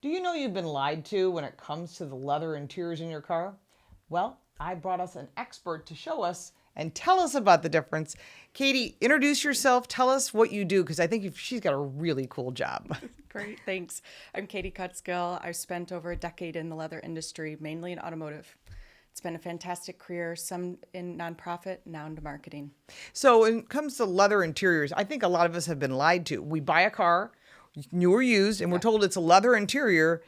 Do you know you've been lied to when it comes to the leather interiors in your car? Well, I brought us an expert to show us and tell us about the difference. Katie, introduce yourself. Tell us what you do, because I think she's got a really cool job. Great, thanks. I'm Katie Kutskill. I've spent over a decade in the leather industry, mainly in automotive. It's been a fantastic career, some in nonprofit, now into marketing. So when it comes to leather interiors, I think a lot of us have been lied to. We buy a car, new or used, and we're told it's a leather interior,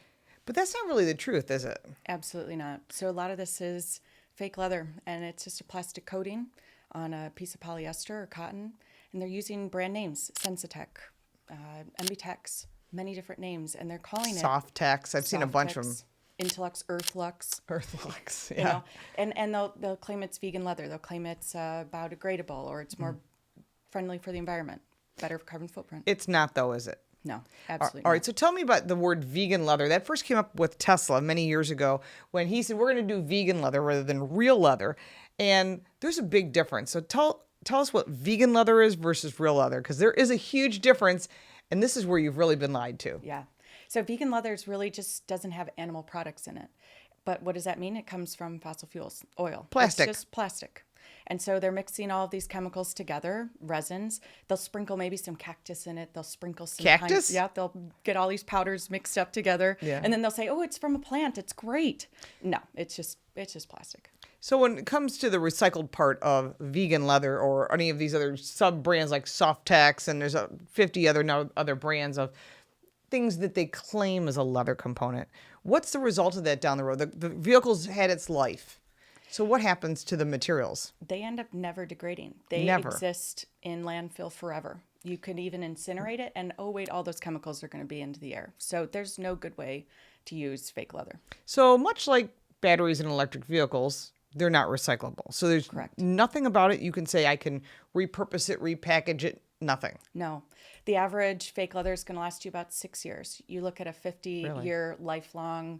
but that's not really the truth, is it? Absolutely not. So a lot of this is fake leather, and it's just a plastic coating on a piece of polyester or cotton, and they're using brand names, Sensitech, MBTEX, many different names, and they're calling it Soft text. I've seen a bunch of them. Intellux, Earthlux. Earthlux, You yeah. know, and they'll claim it's vegan leather. They'll claim it's biodegradable or it's more friendly for the environment, better for carbon footprint. It's not, though, is it? No, absolutely All right, not. so tell me about the word vegan leather. That first came up with Tesla many years ago when he said, we're going to do vegan leather rather than real leather. And there's a big difference. So tell us what vegan leather is versus real leather, because there is a huge difference. And this is where you've really been lied to. Yeah. So vegan leathers really just doesn't have animal products in it. But what does that mean? It comes from fossil fuels, oil. Plastic. It's just plastic. And so they're mixing all of these chemicals together, resins. They'll sprinkle maybe some cactus in it. They'll sprinkle some Cactus? yeah, they'll get all these powders mixed up together. Yeah. And then they'll say, "Oh, it's from a plant. It's great." No, it's just plastic. So when it comes to the recycled part of vegan leather or any of these other sub brands like Softex, and there's 50 other brands of things that they claim as a leather component, what's the result of that down the road? The vehicle's had its life. So what happens to the materials? They end up never degrading. They Never. exist in landfill forever. You could even incinerate it, and oh wait, all those chemicals are going to be into the air. So there's no good way to use fake leather. So much like batteries in electric vehicles, they're not recyclable. So there's Correct. nothing about it you can say I can repurpose it, repackage it, nothing. No, the average fake leather is going to last you about 6 years. You look at a 50-year lifelong,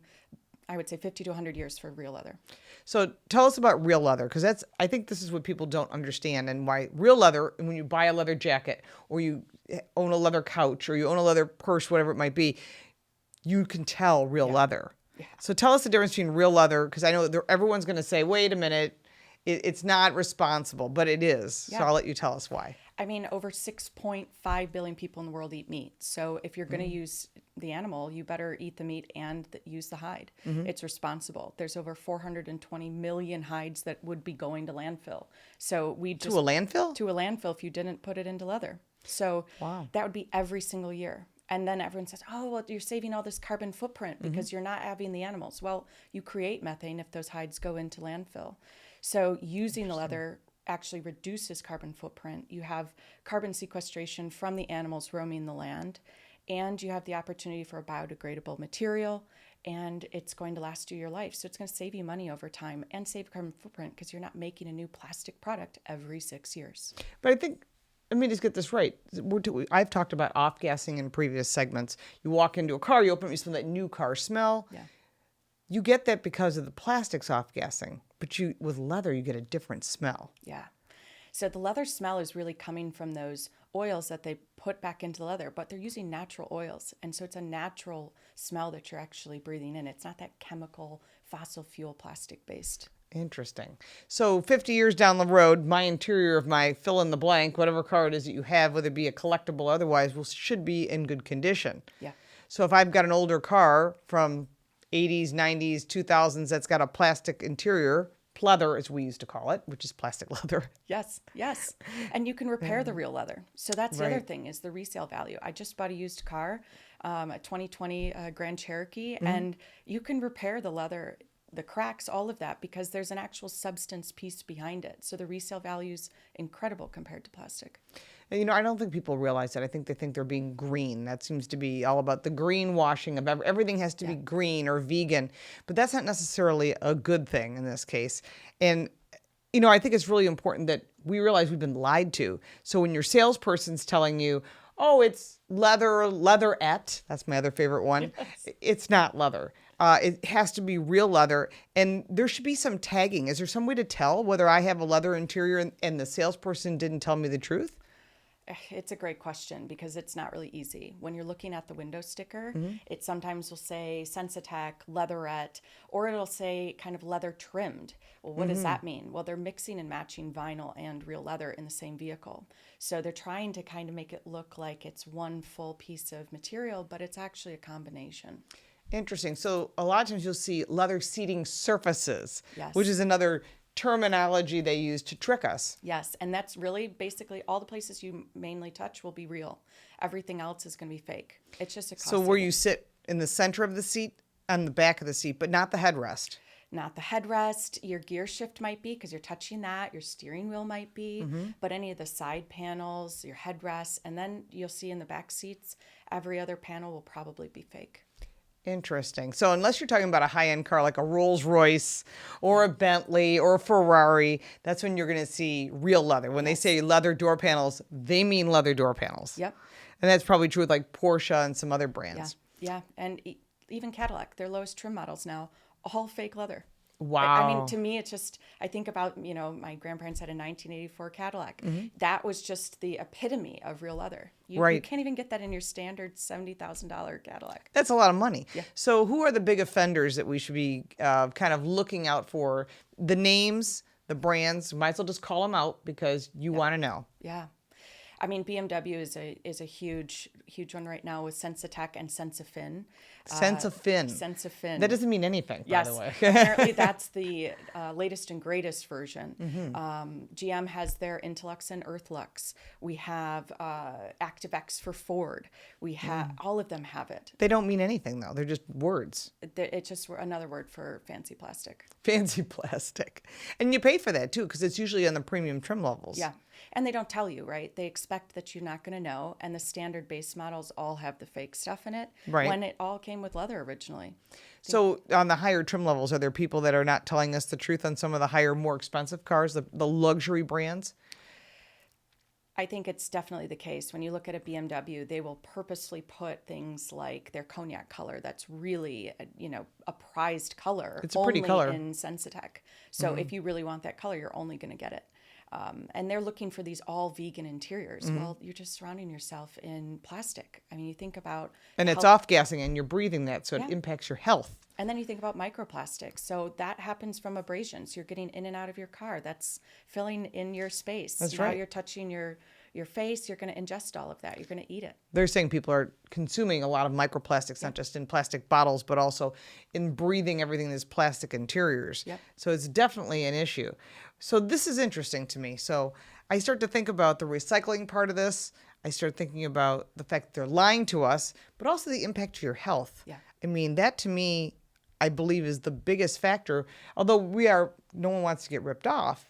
I would say 50 to 100 years for real leather. So tell us about real leather, because I think this is what people don't understand, and why real leather, when you buy a leather jacket or you own a leather couch or you own a leather purse, whatever it might be, you can tell real leather. Yeah. So tell us the difference between real leather, because I know everyone's going to say, wait a minute, it's not responsible, but it is. So Yeah. I'll let you tell us why. I mean, over 6.5 billion people in the world eat meat. So if you're going to use the animal, you better eat the meat and use the hide. It's responsible. There's over 420 million hides that would be going to landfill. So we just To a landfill? to a landfill if you didn't put it into leather. So Wow. that would be every single year. And then everyone says, "Oh, well, you're saving all this carbon footprint because you're not having the animals." Well, you create methane if those hides go into landfill. So using the leather actually reduces carbon footprint. You have carbon sequestration from the animals roaming the land, and you have the opportunity for a biodegradable material, and it's going to last you your life. So it's going to save you money over time and save carbon footprint because you're not making a new plastic product every 6 years. But I think, let me just get this right. I've talked about off-gassing in previous segments. You walk into a car, you open it, you smell that new car smell. Yeah. You get that because of the plastics off-gassing. But with leather, you get a different smell. Yeah. So the leather smell is really coming from those oils that they put back into the leather, but they're using natural oils. And so it's a natural smell that you're actually breathing in. It's not that chemical, fossil fuel, plastic based. Interesting. So 50 years down the road, my interior of my fill in the blank, whatever car it is that you have, whether it be a collectible or otherwise, should be in good condition. Yeah. So if I've got an older car from 80s, 90s, 2000s that's got a plastic interior, pleather as we used to call it, which is plastic leather. Yes, yes. And you can repair the real leather. So that's the other Right. thing is the resale value. I just bought a used car, a 2020 Grand Cherokee, and you can repair the leather, the cracks, all of that, because there's an actual substance piece behind it. So the resale value is incredible compared to plastic. And, I don't think people realize that. I think they think they're being green. That seems to be all about the greenwashing of everything has to be green or vegan. But that's not necessarily a good thing in this case. And, I think it's really important that we realize we've been lied to. So when your salesperson's telling you, oh, it's leatherette, that's my other favorite one, it's not leather. It has to be real leather, and there should be some tagging. Is there some way to tell whether I have a leather interior and the salesperson didn't tell me the truth? It's a great question because it's not really easy. When you're looking at the window sticker, it sometimes will say Sensitech, leatherette, or it'll say kind of leather trimmed. Well, what does that mean? Well, they're mixing and matching vinyl and real leather in the same vehicle. So they're trying to kind of make it look like it's one full piece of material, but it's actually a combination. Interesting. So a lot of times you'll see leather seating surfaces, Yes. which is another terminology they use to trick us. Yes, and that's really basically all the places you mainly touch will be real. Everything else is going to be fake. It's just a cost So where saving. you sit in the center of the seat, on the back of the seat, but not the headrest. Not the headrest, your gear shift might be because you're touching that, your steering wheel might be, but any of the side panels, your headrests, and then you'll see in the back seats, every other panel will probably be fake. Interesting. So unless you're talking about a high-end car like a Rolls Royce or a Bentley or a Ferrari, that's when you're going to see real leather. When they say leather door panels, they mean leather door panels. Yep. And that's probably true with like Porsche and some other brands. Yeah, and even Cadillac, their lowest trim models now, all fake leather. Wow. I mean, to me, it's just, I think about, my grandparents had a 1984 Cadillac. That was just the epitome of real leather. You Right. can't even get that in your standard $70,000 Cadillac. That's a lot of money. Yeah. So who are the big offenders that we should be kind of looking out for? The names, the brands, might as well just call them out because you want to know. Yeah. I mean, BMW is a huge one right now with Sensitech and Sensafin. Sensafin. Sensafin. That doesn't mean anything, by the way. Apparently that's the latest and greatest version. GM has their Intellux and Earthlux. We have ActiveX for Ford. We have all of them have it. They don't mean anything, though. They're just words. It's just another word for fancy plastic. Fancy plastic. And you pay for that, too, because it's usually on the premium trim levels. Yeah. And they don't tell you, right? They expect that you're not going to know. And the standard base models all have the fake stuff in it. Right. When it all came with leather originally. So on the higher trim levels, are there people that are not telling us the truth on some of the higher, more expensive cars, the luxury brands? I think it's definitely the case. When you look at a BMW, they will purposely put things like their cognac color. That's really, a prized color. It's a pretty color. Only in Sensitech. So if you really want that color, you're only going to get it. And they're looking for these all vegan interiors. Well, you're just surrounding yourself in plastic. I mean, you think about... And it's off-gassing and you're breathing that, so it Yeah. impacts your health. And then you think about microplastics. So that happens from abrasions. You're getting in and out of your car. That's filling in your space. That's now right. you're touching your face. You're going to ingest all of that. You're going to eat it. They're saying people are consuming a lot of microplastics, not just in plastic bottles, but also in breathing everything that's plastic interiors. Yep. So it's definitely an issue. So this is interesting to me. So I start to think about the recycling part of this. I start thinking about the fact that they're lying to us, but also the impact to your health. Yeah. I mean, that to me, I believe is the biggest factor. Although no one wants to get ripped off,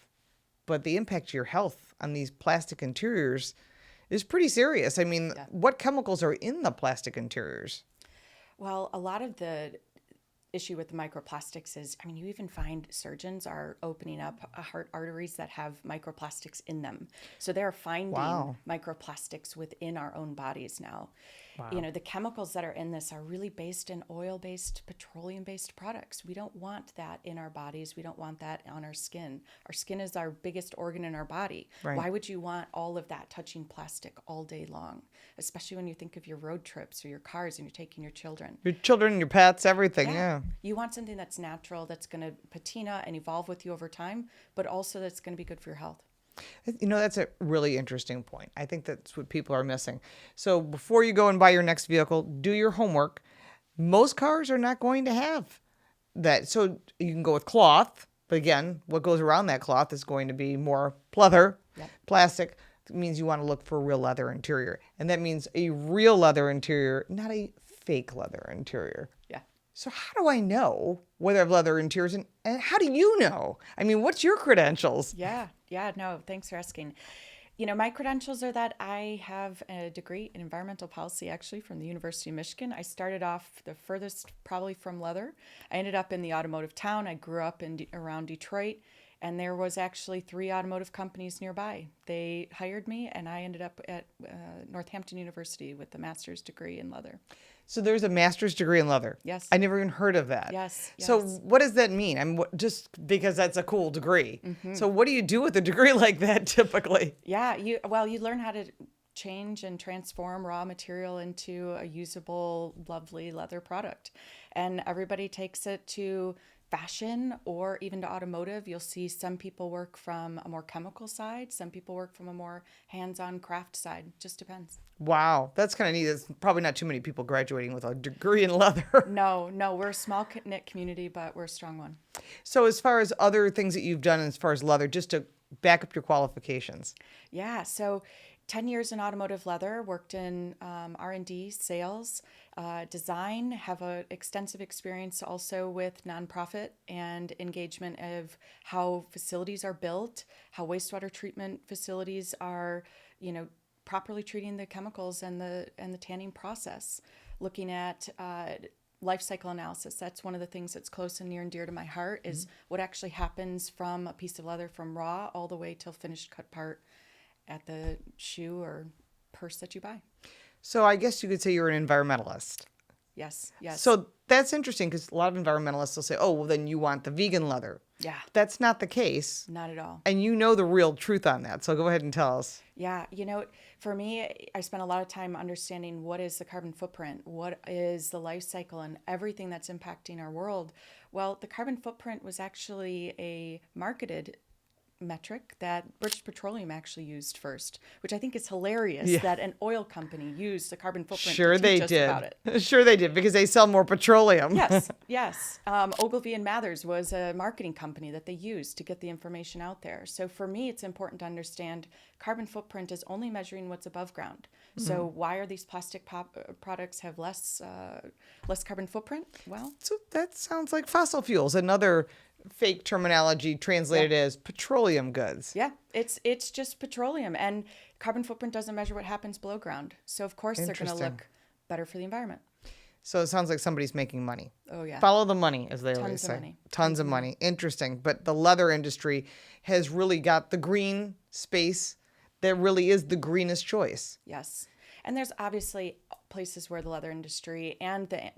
but the impact to your health on these plastic interiors is pretty serious. I mean, what chemicals are in the plastic interiors? Well, a lot of the issue with the microplastics is, you even find surgeons are opening up heart arteries that have microplastics in them. So they're finding microplastics within our own bodies now. Wow. The chemicals that are in this are really based in oil-based, petroleum-based products. We don't want that in our bodies. We don't want that on our skin. Our skin is our biggest organ in our body. Right. Why would you want all of that touching plastic all day long? Especially when you think of your road trips or your cars and you're taking your children. Your children, your pets, everything, yeah. You want something that's natural, that's going to patina and evolve with you over time, but also that's going to be good for your health. That's a really interesting point. I think that's what people are missing. So before you go and buy your next vehicle, do your homework. Most cars are not going to have that. So you can go with cloth, but again, what goes around that cloth is going to be more pleather, plastic. It means you want to look for a real leather interior. And that means a real leather interior, not a fake leather interior. Yeah. So how do I know whether I have leather interiors and how do you know? I mean, what's your credentials? Yeah, no, thanks for asking. My credentials are that I have a degree in environmental policy, actually, from the University of Michigan. I started off the furthest probably from leather. I ended up in the automotive town. I grew up around Detroit, and there was actually 3 automotive companies nearby. They hired me, and I ended up at Northampton University with a master's degree in leather. So there's a master's degree in leather. Yes. I never even heard of that. Yes. So what does that mean? Just because that's a cool degree. So what do you do with a degree like that typically? Yeah. You learn how to change and transform raw material into a usable, lovely leather product. And everybody takes it to fashion or even to automotive. You'll see some people work from a more chemical side, some people work from a more hands-on craft side. Just depends. Wow, that's kind of neat. There's probably not too many people graduating with a degree in leather. No, we're a small knit community, but we're a strong one. So as far as other things that you've done as far as leather, just to back up your qualifications. Yeah, so 10 years in automotive leather, worked in R&D, sales, design, have an extensive experience also with nonprofit and engagement of how facilities are built, how wastewater treatment facilities are, properly treating the chemicals and the tanning process, looking at life cycle analysis. That's one of the things that's close and near and dear to my heart is what actually happens from a piece of leather from raw all the way till finished cut part at the shoe or purse that you buy. So I guess you could say you're an environmentalist. Yes. So that's interesting because a lot of environmentalists will say, oh, well, then you want the vegan leather. Yeah. That's not the case. Not at all. And you know the real truth on that. So go ahead and tell us. Yeah. For me, I spent a lot of time understanding what is the carbon footprint, what is the life cycle and everything that's impacting our world. Well, the carbon footprint was actually a marketed metric that British Petroleum actually used first, which I think is hilarious that an oil company used the carbon footprint to teach us about it. Sure they did, because they sell more petroleum. Yes. Ogilvy and Mathers was a marketing company that they used to get the information out there. So for me, it's important to understand carbon footprint is only measuring what's above ground. So why are these plastic products have less carbon footprint? Well, So that sounds like fossil fuels, another fake terminology translated as petroleum goods. yeah, it's just petroleum, and carbon footprint doesn't measure what happens below ground. So of course they're going to look better for the environment. So it sounds like somebody's making money. Oh yeah. Follow the money, as they always Tons of say. money. Tons of money. Interesting. But the leather industry has really got the green space that really is the greenest choice. Yes. And there's obviously places where the leather industry and the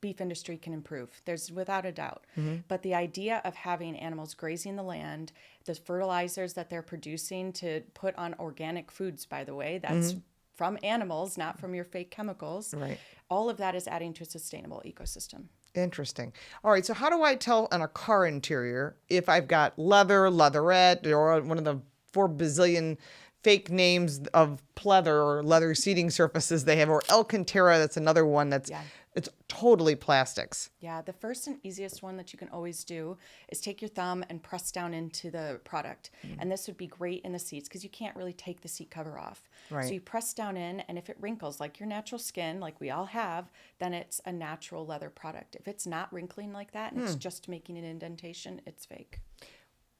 beef industry can improve. There's without a doubt. But the idea of having animals grazing the land, the fertilizers that they're producing to put on organic foods, by the way, that's from animals, not from your fake chemicals. Right. All of that is adding to a sustainable ecosystem. Interesting. All right. So how do I tell on a car interior if I've got leather, leatherette, or one of the 4 bazillion fake names of pleather or leather seating surfaces they have, or Alcantara, that's another one that's it's totally plastics. Yeah, the first and easiest one that you can always do is take your thumb and press down into the product. And this would be great in the seats because you can't really take the seat cover off. Right. So you press down in, and if it wrinkles like your natural skin, like we all have, then it's a natural leather product. If it's not wrinkling like that and it's just making an indentation, it's fake.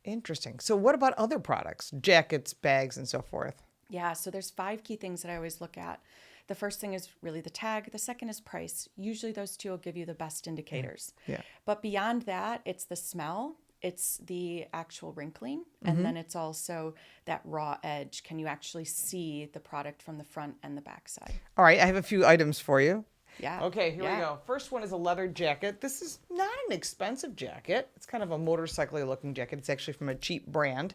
Interesting. So what about other products? Jackets, bags, and so forth. Yeah, so there's 5 key things that I always look at. The first thing is really the tag. The second is price. Usually those two will give you the best indicators. Yeah. But beyond that, it's the smell, it's the actual wrinkling, and then it's also that raw edge. Can you actually see the product from the front and the back side? All right. I have a few items for you. Yeah. Okay, here we go. First one is a leather jacket. This is not an expensive jacket. It's kind of a motorcycle-y looking jacket. It's actually from a cheap brand.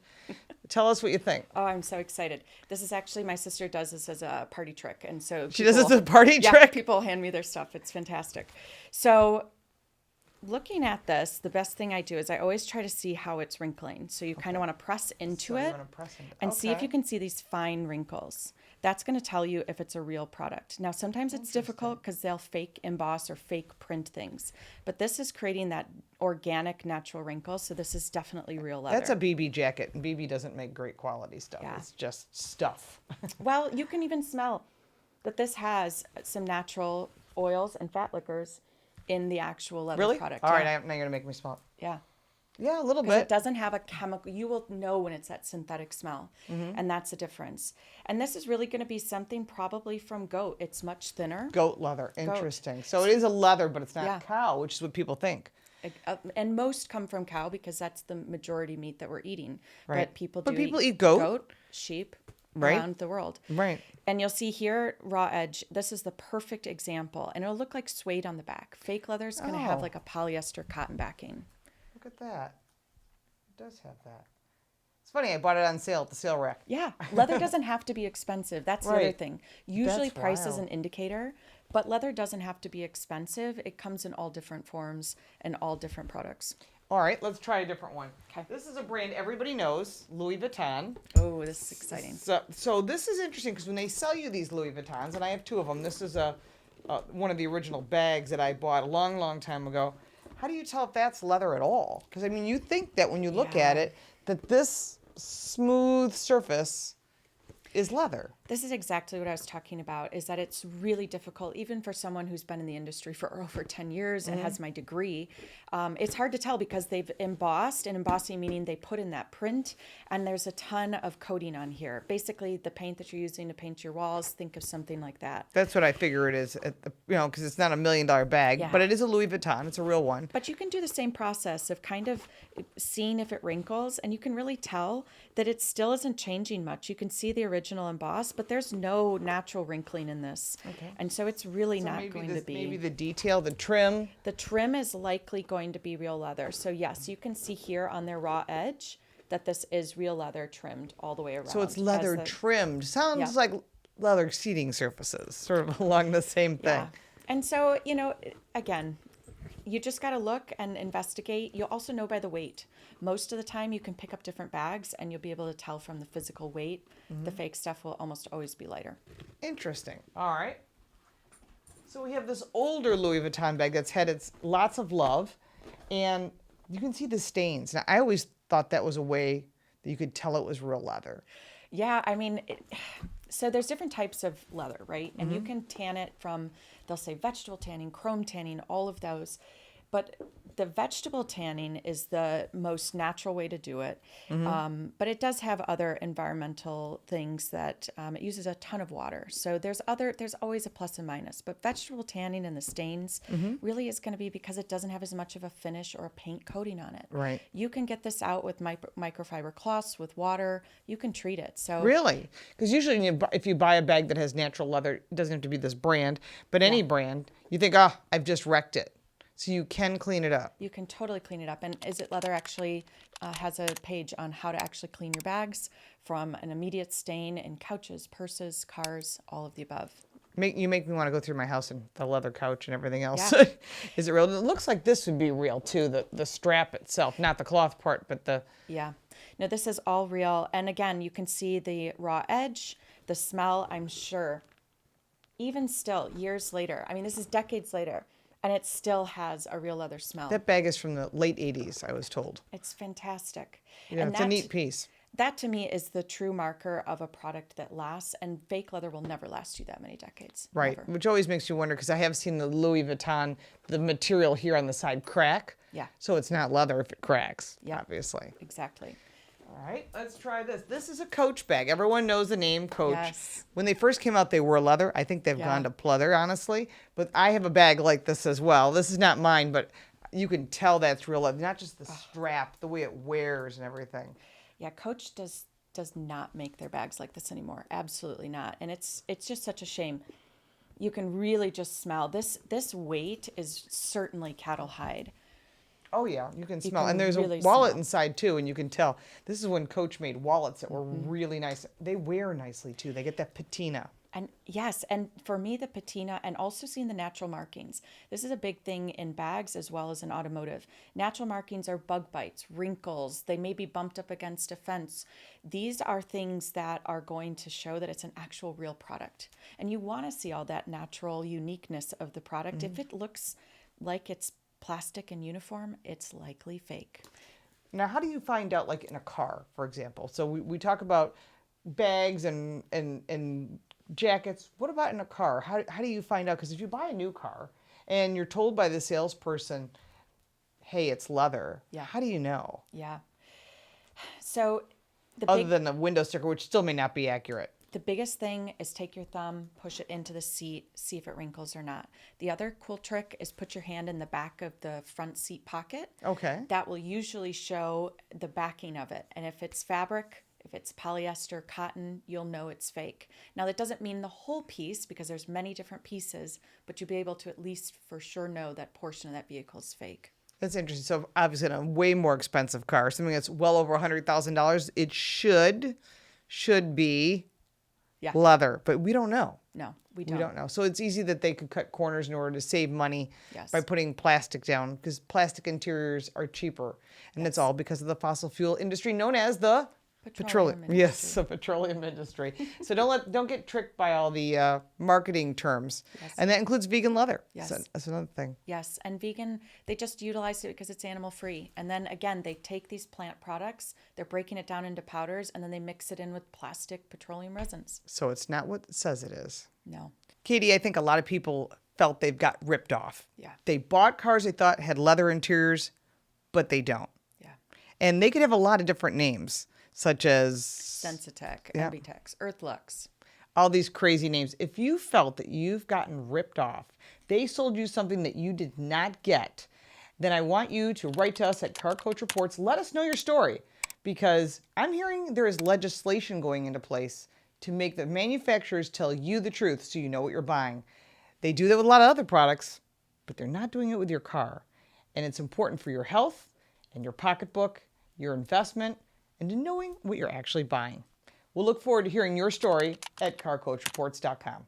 Tell us what you think. Oh, I'm so excited. This is actually, my sister does this as a party trick. And so She does this as a party yeah, trick? people hand me their stuff. It's fantastic. So looking at this, the best thing I do is I always try to see how it's wrinkling. So you kind of want to press into it and see if you can see these fine wrinkles. That's going to tell you if it's a real product. Now, sometimes it's difficult because they'll fake emboss or fake print things. But this is creating that organic, natural wrinkle. So this is definitely real leather. That's a BB jacket, and BB doesn't make great quality stuff. Yeah. It's just stuff. Well, you can even smell that this has some natural oils and fat liquors in the actual leather Really? product. All right, Yeah. now you're going to make me smell it. Yeah. Yeah, a little Because it bit. doesn't have a chemical. You will know when it's that synthetic smell. And that's the difference. And this is really going to be something probably from goat. It's much thinner. Goat leather. Interesting. So it is a leather, but it's not Yeah. cow, which is what people think. And most come from cow because that's the majority meat that we're eating. Right. But people But do people eat goat. goat, sheep, Right. around the world. Right. And you'll see here, raw edge. This is the perfect example. And it'll look like suede on the back. Fake leather is going to have Oh. like a polyester cotton backing. Look at that. It does have that. It's funny, I bought it on sale at the sale rack. Yeah, leather doesn't have to be expensive. That's the other Right. thing. Usually That's price is wild. an indicator, but leather doesn't have to be expensive. It comes in all different forms and all different products. All right, let's try a different one. Okay. This is a brand everybody knows, Louis Vuitton. Oh, this is exciting. So this is interesting because when they sell you these Louis Vuittons, and I have two of them, this is one of the original bags that I bought a long, long time ago. How do you tell if that's leather at all? Because I mean, you think that when you look Yeah. at it, that this smooth surface is leather. This is exactly what I was talking about, is that it's really difficult, even for someone who's been in the industry for over 10 years and has my degree. It's hard to tell because they've embossed, and embossing meaning they put in that print, and there's a ton of coating on here. Basically, the paint that you're using to paint your walls, think of something like that. That's what I figure it is, because it's not $1 million bag, Yeah. but it is a Louis Vuitton. It's a real one. But you can do the same process of kind of seeing if it wrinkles, and you can really tell that it still isn't changing much. You can see the original emboss, but there's no natural wrinkling in this. Okay. And so it's really not maybe going to be. maybe the detail, the trim. The trim is likely going to be real leather. So yes, you can see here on their raw edge that this is real leather trimmed all the way around. So it's leather as the- trimmed. Sounds Yeah. like leather seating surfaces, sort of along the same thing. Yeah. And so, again, you just got to look and investigate. You'll also know by the weight. Most of the time you can pick up different bags and you'll be able to tell from the physical weight. The fake stuff will almost always be lighter. Interesting. All right. So we have this older Louis Vuitton bag that's had its lots of love, and you can see the stains. Now, I always thought that was a way that you could tell it was real leather. Yeah, I mean, so there's different types of leather, right? And you can tan it from, they'll say vegetable tanning, chrome tanning, all of those. But the vegetable tanning is the most natural way to do it. But it does have other environmental things that it uses a ton of water. So there's always a plus and minus. But vegetable tanning and the stains really is going to be because it doesn't have as much of a finish or a paint coating on it. Right. You can get this out with microfiber cloths, with water. You can treat it. So Really? Because usually if you buy a bag that has natural leather, it doesn't have to be this brand, but any brand, you think, I've just wrecked it. So you can clean it up. you can totally clean it up. And Is It Leather actually has a page on how to actually clean your bags from an immediate stain in couches, purses, cars, all of the above. You make me want to go through my house and the leather couch and everything else. Yeah. Is it real? It looks like this would be real too, the strap itself, not the cloth part, but the... Yeah. No, this is all real. And again, you can see the raw edge, the smell, I'm sure. Even still, years later, I mean, this is decades later, and it still has a real leather smell. That bag is from the late 80s, I was told. It's fantastic. Yeah, And it's a neat piece. That to me is the true marker of a product that lasts, and fake leather will never last you that many decades. Right, Never. which always makes you wonder, because I have seen the Louis Vuitton, the material here on the side crack. Yeah. So it's not leather if it cracks, Yeah. obviously. Exactly. All right, let's try this. This is a Coach bag. Everyone knows the name Coach. Yes. When they first came out, they were leather. I think they've Yeah. gone to pleather, honestly. But I have a bag like this as well. This is not mine, but you can tell that's real leather. Not just the strap, the way it wears and everything. Yeah, Coach does not make their bags like this anymore. Absolutely not. And it's just such a shame. You can really just smell this weight is certainly cattle hide. Oh yeah, you can smell. can And there's really a wallet smell. inside too, and you can tell. This is when Coach made wallets that were really nice. They wear nicely too. They get that patina. And yes, and for me, the patina and also seeing the natural markings. This is a big thing in bags as well as in automotive. Natural markings are bug bites, wrinkles. They may be bumped up against a fence. These are things that are going to show that it's an actual real product. And you want to see all that natural uniqueness of the product. If it looks like it's plastic and uniform, it's likely fake. Now, how do you find out, like in a car, for example? So we talk about bags and jackets. What about in a car? How do you find out? Because if you buy a new car and you're told by the salesperson, hey, it's leather, Yeah. how do you know? Yeah. So the Other big than the window sticker, which still may not be accurate. The biggest thing is take your thumb, push it into the seat, see if it wrinkles or not. The other cool trick is put your hand in the back of the front seat pocket. Okay. That will usually show the backing of it. And if it's fabric, if it's polyester, cotton, you'll know it's fake. Now, that doesn't mean the whole piece because there's many different pieces, but you'll be able to at least for sure know that portion of that vehicle is fake. That's interesting. So obviously, in a way more expensive car, something that's well over $100,000, it should be Yeah. leather, but we don't know. No, we We don't. don't know. So it's easy that they could cut corners in order to save money Yes. by putting plastic down, because plastic interiors are cheaper. And it's all because of the fossil fuel industry known as the Petroleum industry. Yes, the petroleum industry. So don't get tricked by all the marketing terms. Yes. And that includes vegan leather. Yes. So that's another thing. Yes, and vegan, they just utilize it because it's animal free. And then again, they take these plant products, they're breaking it down into powders, and then they mix it in with plastic petroleum resins. So it's not what it says it is. No. Katie, I think a lot of people felt they've got ripped off. Yeah. They bought cars they thought had leather interiors, but they don't. Yeah. And they could have a lot of different names, such as Sensitech, Yeah. Ambitex, Earthlux. all these crazy names. If you felt that you've gotten ripped off, they sold you something that you did not get, then I want you to write to us at Car Coach Reports. Let us know your story, because I'm hearing there is legislation going into place to make the manufacturers tell you the truth so you know what you're buying. They do that with a lot of other products, but they're not doing it with your car. And it's important for your health and your pocketbook, your investment, and to knowing what you're actually buying. We'll look forward to hearing your story at carcoachreports.com.